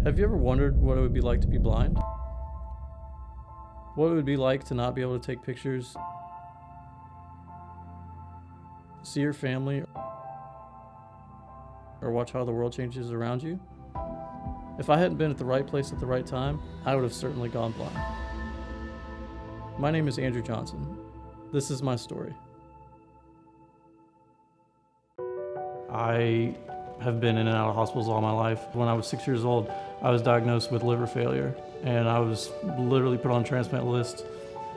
Have you ever wondered what it would be like to be blind? What it would be like to not be able to take pictures, see your family, or watch how the world changes around you? If I hadn't been at the right place at the right time, I would have certainly gone blind. My name is Andrew Johnson. This is my story. I have been in and out of hospitals all my life. When I was 6 years old, I was diagnosed with liver failure, and I was literally put on transplant list,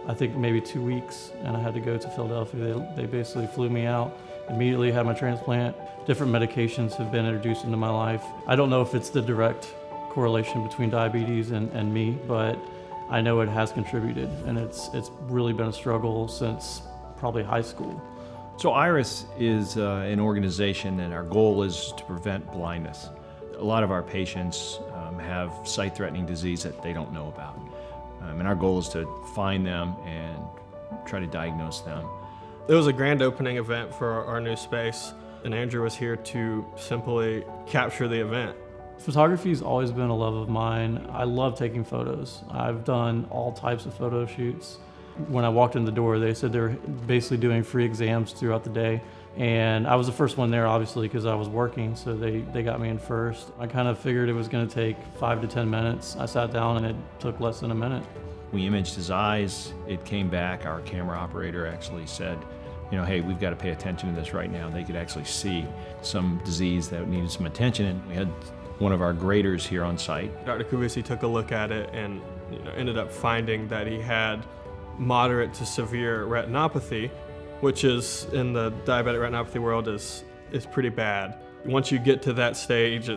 I think maybe 2 weeks, and I had to go to Philadelphia. They basically flew me out, immediately had my transplant. Different medications have been introduced into my life. I don't know if it's the direct correlation between diabetes and me, but I know it has contributed, and it's really been a struggle since probably high school. So IRIS is an organization, and our goal is to prevent blindness. A lot of our patients have sight-threatening disease that they don't know about. And our goal is to find them and try to diagnose them. It was a grand opening event for our new space, and Andrew was here to simply capture the event. Photography's always been a love of mine. I love taking photos. I've done all types of photo shoots. When I walked in the door, they said they were basically doing free exams throughout the day. And I was the first one there, obviously, because I was working, so they got me in first. I kind of figured it was going to take 5 to 10 minutes. I sat down and it took less than a minute. We imaged his eyes, it came back. Our camera operator actually said, hey, we've got to pay attention to this right now. They could actually see some disease that needed some attention, and we had one of our graders here on site. Dr. Kuvisi took a look at it and ended up finding that he had moderate to severe retinopathy, which is, in the diabetic retinopathy world, is pretty bad. Once you get to that stage,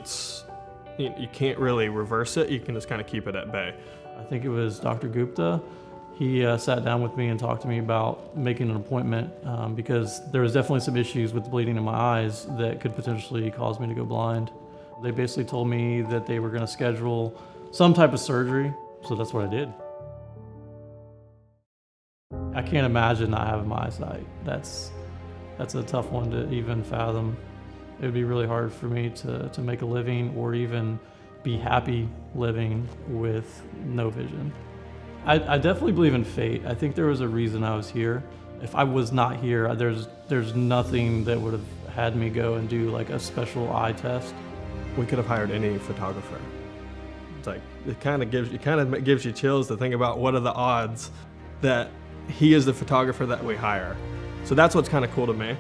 you can't really reverse it. You can just kind of keep it at bay. I think it was Dr. Gupta. He sat down with me and talked to me about making an appointment because there was definitely some issues with the bleeding in my eyes that could potentially cause me to go blind. They basically told me that they were going to schedule some type of surgery, so that's what I did. I can't imagine not having my eyesight. That's a tough one to even fathom. It would be really hard for me to make a living or even be happy living with no vision. I definitely believe in fate. I think there was a reason I was here. If I was not here, there's nothing that would have had me go and do like a special eye test. We could have hired any photographer. It's like, it kind of gives you chills to think about what are the odds that he is the photographer that we hire. So that's what's kind of cool to me.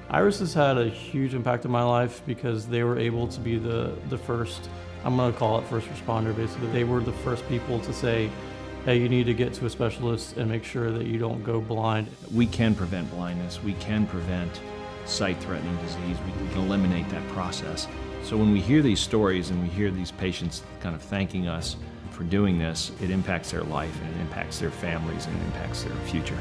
IRIS has had a huge impact in my life because they were able to be the first, I'm going to call it first responder basically. They were the first people to say, hey, you need to get to a specialist and make sure that you don't go blind. We can prevent blindness. We can prevent sight-threatening disease. We can eliminate that process. So when we hear these stories and we hear these patients kind of thanking us for doing this, it impacts their life and it impacts their families and it impacts their future.